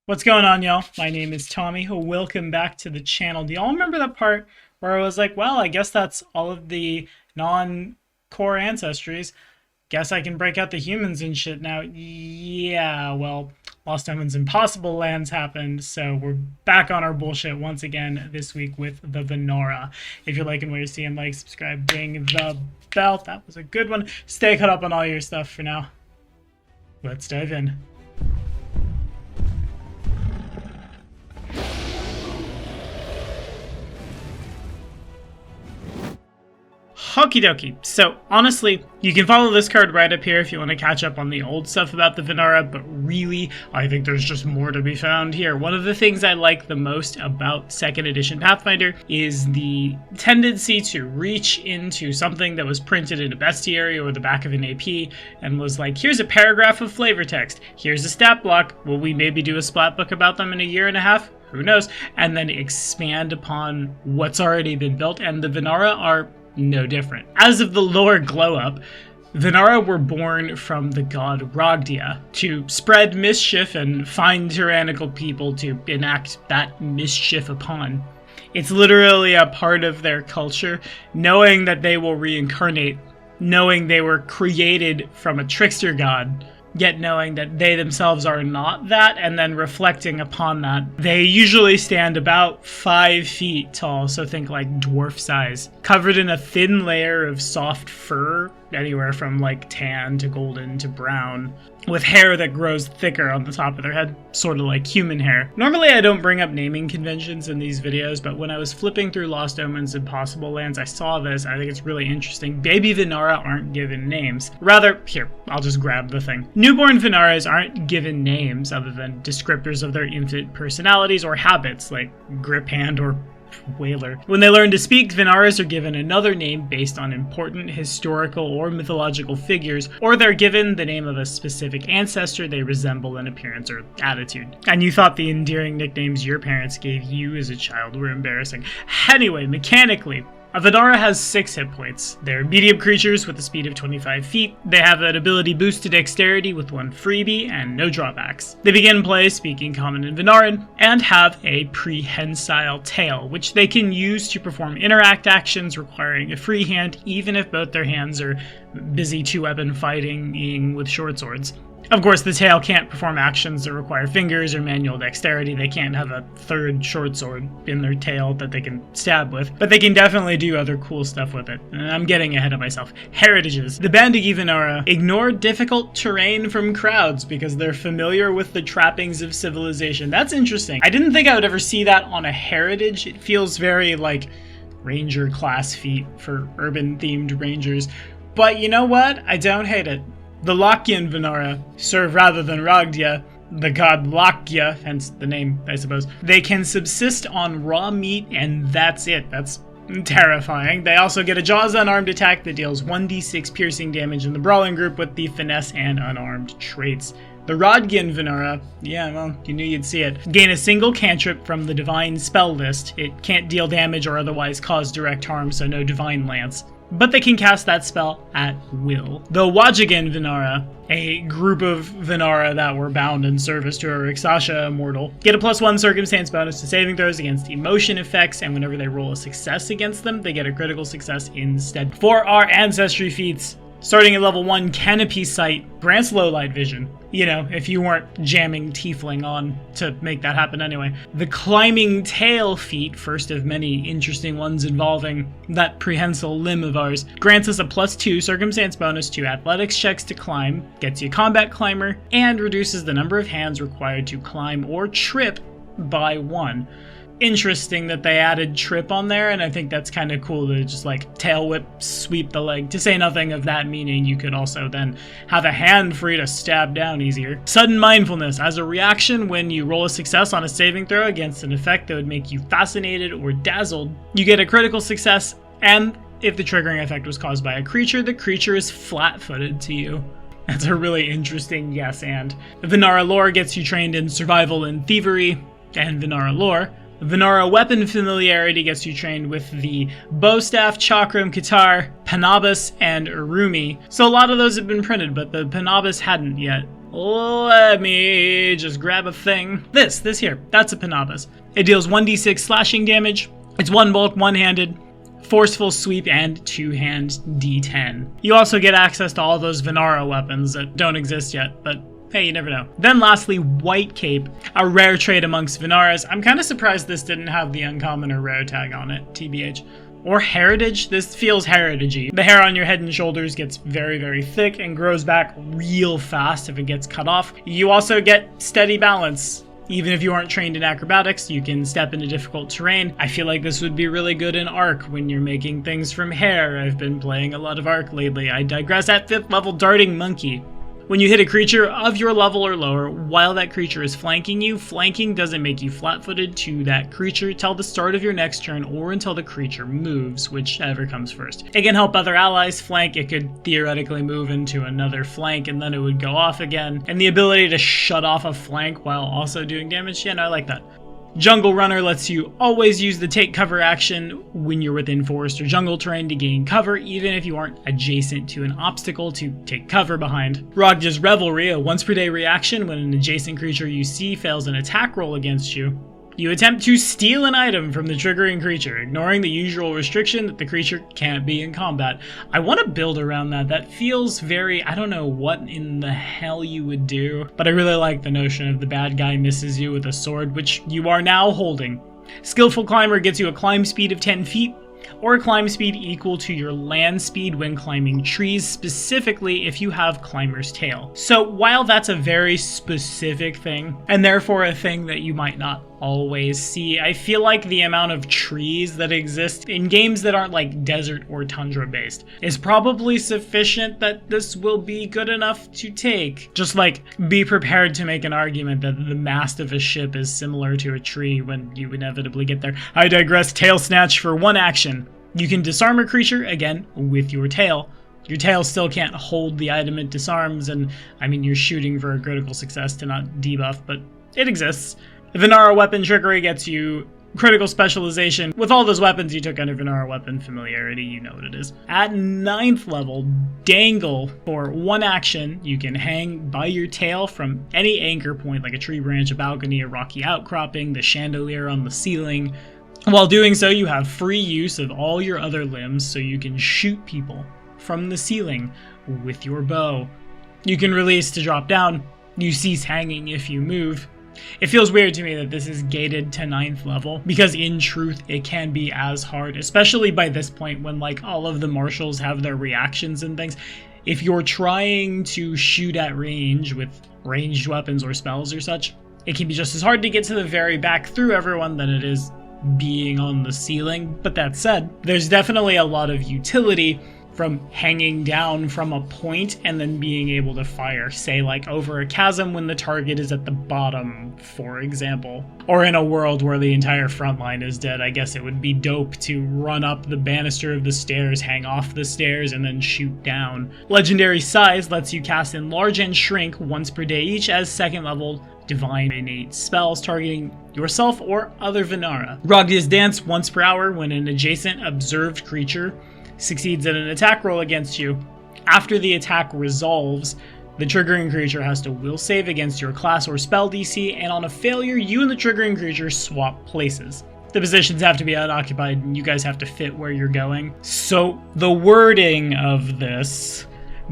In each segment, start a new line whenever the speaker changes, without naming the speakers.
What's going on, y'all? My name is Tommy. Welcome back to the channel. Do y'all remember that part where I was like, well, I guess that's all of the non-core ancestries. Guess I can break out the humans and shit now. Yeah, well, Lost Omens Impossible Lands happened, so we're back on our bullshit once again this week with the Vanara. If you're liking what you're seeing, like, subscribe, ding the bell. That was a good one. Stay caught up on all your stuff for now. Let's dive in. Okie dokie. So, honestly, you can follow this card right up here if you want to catch up on the old stuff about the Vanara, but really, I think there's just more to be found here. One of the things I like the most about 2nd edition Pathfinder is the tendency to reach into something that was printed in a bestiary or the back of an AP and was like, here's a paragraph of flavor text, here's a stat block, will we maybe do a splat book about them in a year and a half? Who knows? And then expand upon what's already been built, and the Vanara are no different. As of the lore glow-up, Vanara were born from the god Ragdya to spread mischief and find tyrannical people to enact that mischief upon. It's literally a part of their culture, knowing that they will reincarnate, knowing they were created from a trickster god, yet knowing that they themselves are not that, and then reflecting upon that. They usually stand about 5 feet tall, so think like dwarf size, covered in a thin layer of soft fur, anywhere from like tan to golden to brown, with hair that grows thicker on the top of their head, sort of like human hair. Normally I don't bring up naming conventions in these videos, but when I was flipping through Lost Omens Impossible Lands, I saw this. I think it's really interesting. Baby Vanara aren't given names. Rather, here, I'll just grab the thing. Newborn Vanaras aren't given names other than descriptors of their infant personalities or habits, like grip hand or whaler. When they learn to speak, Vanaras are given another name based on important historical or mythological figures, or they're given the name of a specific ancestor they resemble in appearance or attitude. And you thought the endearing nicknames your parents gave you as a child were embarrassing. Anyway, mechanically, a Vanara has 6 hit points. They're medium creatures with a speed of 25 feet. They have an ability boost to dexterity with 1 freebie and no drawbacks. They begin play speaking Common and Vanaran and have a prehensile tail, which they can use to perform interact actions requiring a free hand, even if both their hands are busy 2-weapon fighting with short swords. Of course, the tail can't perform actions that require fingers or manual dexterity. They can't have a 3rd short sword in their tail that they can stab with, but they can definitely do other cool stuff with it. And I'm getting ahead of myself. Heritages. The Bandigi Vanara ignore difficult terrain from crowds because they're familiar with the trappings of civilization. That's interesting. I didn't think I would ever see that on a heritage. It feels very like ranger class feat for urban-themed rangers. But you know what? I don't hate it. The Lakyan Vanara serve rather than Ragdya, the god Lakya, hence the name, I suppose. They can subsist on raw meat, and that's it. That's terrifying. They also get a Jaws unarmed attack that deals 1d6 piercing damage in the brawling group with the finesse and unarmed traits. The Ragdyan Vanara, yeah, well, you knew you'd see it, gain a single cantrip from the divine spell list. It can't deal damage or otherwise cause direct harm, so no divine lance. But they can cast that spell at will. The Wajigan Vanara, a group of Vanara that were bound in service to a Rixasha immortal, get a +1 circumstance bonus to saving throws against emotion effects, and whenever they roll a success against them, they get a critical success instead. For our Ancestry feats, starting at level 1, Canopy Sight grants low light vision. You know, if you weren't jamming Tiefling on to make that happen anyway. The Climbing Tail feat, first of many interesting ones involving that prehensile limb of ours, grants us a +2 circumstance bonus to athletics checks to climb, gets you combat climber, and reduces the number of hands required to climb or trip by 1. Interesting that they added trip on there, and I think that's kind of cool to just like tail whip, sweep the leg, to say nothing of that meaning you could also then have a hand free to stab down easier. Sudden mindfulness. As a reaction when you roll a success on a saving throw against an effect that would make you fascinated or dazzled, you get a critical success, and if the triggering effect was caused by a creature, the creature is flat-footed to you. That's a really interesting yes and. Vanara lore gets you trained in survival and thievery, and Vanara lore. Vanara weapon familiarity gets you trained with the Bowstaff, Chakram, Kitar, Panabas, and Urumi. So a lot of those have been printed, but the Panabas hadn't yet. Let me just grab a thing. This here, that's a Panabas. It deals 1d6 slashing damage. It's one bulk, one-handed, forceful sweep, and two-hand d10. You also get access to all those Vanara weapons that don't exist yet, but hey, you never know. Then lastly, White Cape, a rare trait amongst Vanaras. I'm kind of surprised this didn't have the uncommon or rare tag on it, TBH. Or heritage? This feels heritagey. The hair on your head and shoulders gets very, very thick and grows back real fast if it gets cut off. You also get steady balance. Even if you aren't trained in acrobatics, you can step into difficult terrain. I feel like this would be really good in Arc when you're making things from hair. I've been playing a lot of Arc lately. I digress. At 5th level, Darting Monkey. When you hit a creature of your level or lower, while that creature is flanking you, flanking doesn't make you flat-footed to that creature till the start of your next turn or until the creature moves, whichever comes first. It can help other allies flank. It could theoretically move into another flank and then it would go off again. And the ability to shut off a flank while also doing damage, yeah, no, I like that. Jungle Runner lets you always use the take cover action when you're within forest or jungle terrain to gain cover, even if you aren't adjacent to an obstacle to take cover behind. Ragdya's Revelry, a once per day reaction when an adjacent creature you see fails an attack roll against you. You attempt to steal an item from the triggering creature, ignoring the usual restriction that the creature can't be in combat. I want to build around that. That feels very, I don't know what in the hell you would do, but I really like the notion of the bad guy misses you with a sword, which you are now holding. Skillful Climber gets you a climb speed of 10 feet, or a climb speed equal to your land speed when climbing trees, specifically if you have Climber's Tail. So while that's a very specific thing, and therefore a thing that you might not always see, I feel like the amount of trees that exist in games that aren't like desert or tundra based is probably sufficient that this will be good enough to take. Just like be prepared to make an argument that the mast of a ship is similar to a tree when you inevitably get there. I digress. Tail Snatch for one action. You can disarm a creature, again, with your tail. Your tail still can't hold the item it disarms, and I mean, you're shooting for a critical success to not debuff, but it exists. Vanara Weapon Trickery gets you critical specialization. With all those weapons you took under Vanara Weapon Familiarity, you know what it is. At 9th level, Dangle. For one action, you can hang by your tail from any anchor point, like a tree branch, a balcony, a rocky outcropping, the chandelier on the ceiling. While doing so, you have free use of all your other limbs, so you can shoot people from the ceiling with your bow. You can release to drop down. You cease hanging if you move. It feels weird to me that this is gated to 9th level, because in truth, it can be as hard, especially by this point when like all of the marshals have their reactions and things. If you're trying to shoot at range with ranged weapons or spells or such, it can be just as hard to get to the very back through everyone than it is being on the ceiling. But that said, there's definitely a lot of utility from hanging down from a point and then being able to fire, say like over a chasm when the target is at the bottom, for example. Or in a world where the entire front line is dead, I guess it would be dope to run up the banister of the stairs, hang off the stairs, and then shoot down. Legendary Size lets you cast Enlarge and Shrink once per day each as 2nd level divine innate spells targeting yourself or other Vanara. Ragdya's Dance once per hour when an adjacent observed creature succeeds at an attack roll against you. After the attack resolves, the triggering creature has to will save against your class or spell DC, and on a failure, you and the triggering creature swap places. The positions have to be unoccupied, and you guys have to fit where you're going. So the wording of this,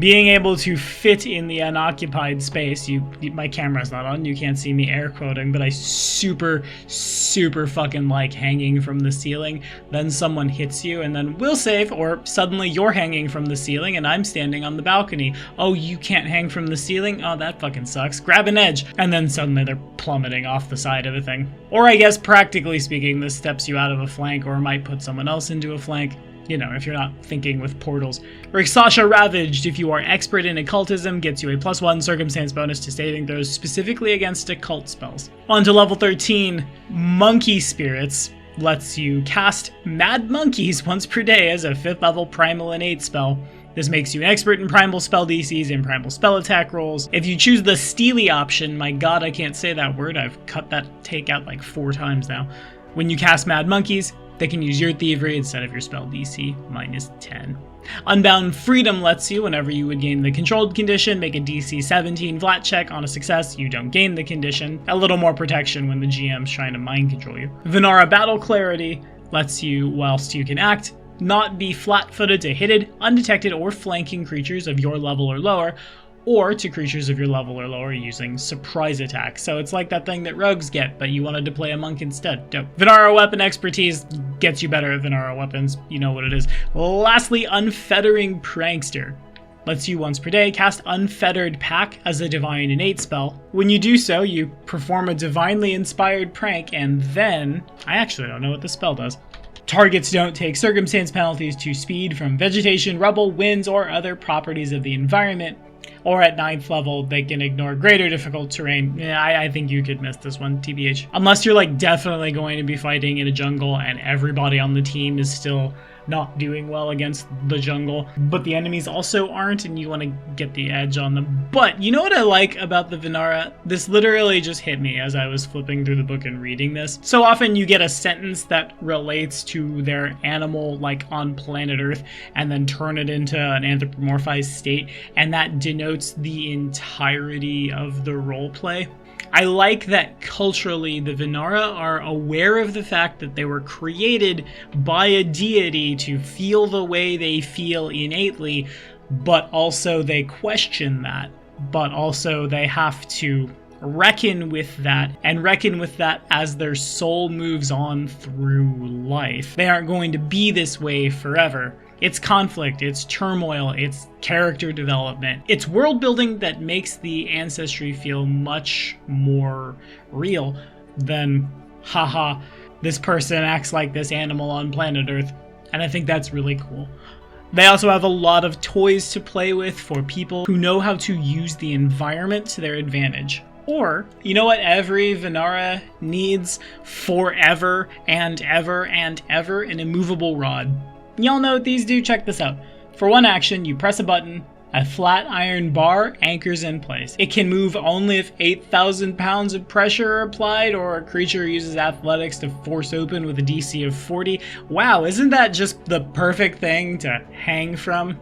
being able to fit in the unoccupied space, my camera's not on, you can't see me air quoting, but I super fucking like hanging from the ceiling. Then someone hits you and then will save, or suddenly you're hanging from the ceiling and I'm standing on the balcony. Oh, you can't hang from the ceiling? Oh, that fucking sucks. Grab an edge. And then suddenly they're plummeting off the side of a thing. Or I guess practically speaking, this steps you out of a flank or might put someone else into a flank. You know, if you're not thinking with portals. Rixasha Ravaged, if you are expert in occultism, gets you a +1 circumstance bonus to saving throws specifically against occult spells. On to level 13, Monkey Spirits lets you cast Mad Monkeys once per day as a 5th level primal innate spell. This makes you an expert in primal spell DCs and primal spell attack rolls. If you choose the Steely option, my god, I can't say that word, I've cut that take out like 4 times now. When you cast Mad Monkeys, they can use your thievery instead of your spell DC -10. Unbound Freedom lets you, whenever you would gain the controlled condition, make a DC 17 flat check. On a success, you don't gain the condition. A little more protection when the GM's trying to mind control you. Vanara Battle Clarity lets you, whilst you can act, not be flat-footed to hitted, undetected, or flanking creatures of your level or lower, or to creatures of your level or lower using surprise attack. So it's like that thing that rogues get, but you wanted to play a monk instead. Dope. Vanara Weapon Expertise gets you better at Vanara weapons. You know what it is. Lastly, Unfettering Prankster lets you once per day cast Unfettered Pack as a divine innate spell. When you do so, you perform a divinely inspired prank, and then... I actually don't know what the spell does. Targets don't take circumstance penalties to speed from vegetation, rubble, winds, or other properties of the environment. Or at 9th level, they can ignore greater difficult terrain. Yeah, I think you could miss this one, TBH. Unless you're like definitely going to be fighting in a jungle and everybody on the team is still not doing well against the jungle, but the enemies also aren't and you want to get the edge on them. But you know what I like about the Vanara? This literally just hit me as I was flipping through the book and reading this. So often you get a sentence that relates to their animal, like on planet Earth, and then turn it into an anthropomorphized state, and that denotes the entirety of the roleplay. I like that culturally the Vanara are aware of the fact that they were created by a deity to feel the way they feel innately, but also they question that. But also they have to reckon with that, and reckon with that as their soul moves on through life. They aren't going to be this way forever. It's conflict, it's turmoil, it's character development. It's world building that makes the Ancestry feel much more real than, haha, this person acts like this animal on planet Earth. And I think that's really cool. They also have a lot of toys to play with for people who know how to use the environment to their advantage. Or, you know what every Vanara needs forever and ever and ever? An immovable rod. Y'all know what these do? Check this out. For one action, you press a button, a flat iron bar anchors in place. It can move only if 8,000 pounds of pressure are applied, or a creature uses athletics to force open with a DC of 40. Wow, isn't that just the perfect thing to hang from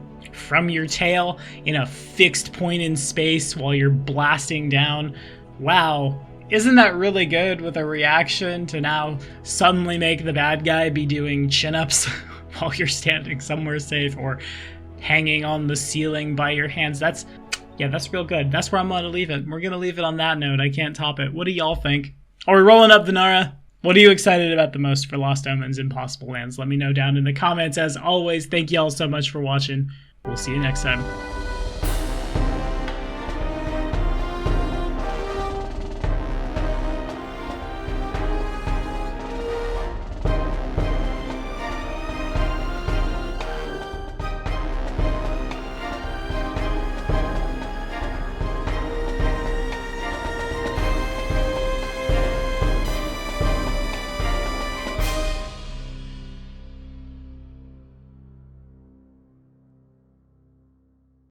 your tail in a fixed point in space while you're blasting down? Wow. Isn't that really good with a reaction to now suddenly make the bad guy be doing chin-ups while you're standing somewhere safe or hanging on the ceiling by your hands? That's real good. That's where I'm going to leave it. We're going to leave it on that note. I can't top it. What do y'all think? Are we rolling up Vanara? What are you excited about the most for Lost Omens Impossible Lands? Let me know down in the comments. As always, thank y'all so much for watching. We'll see you next time.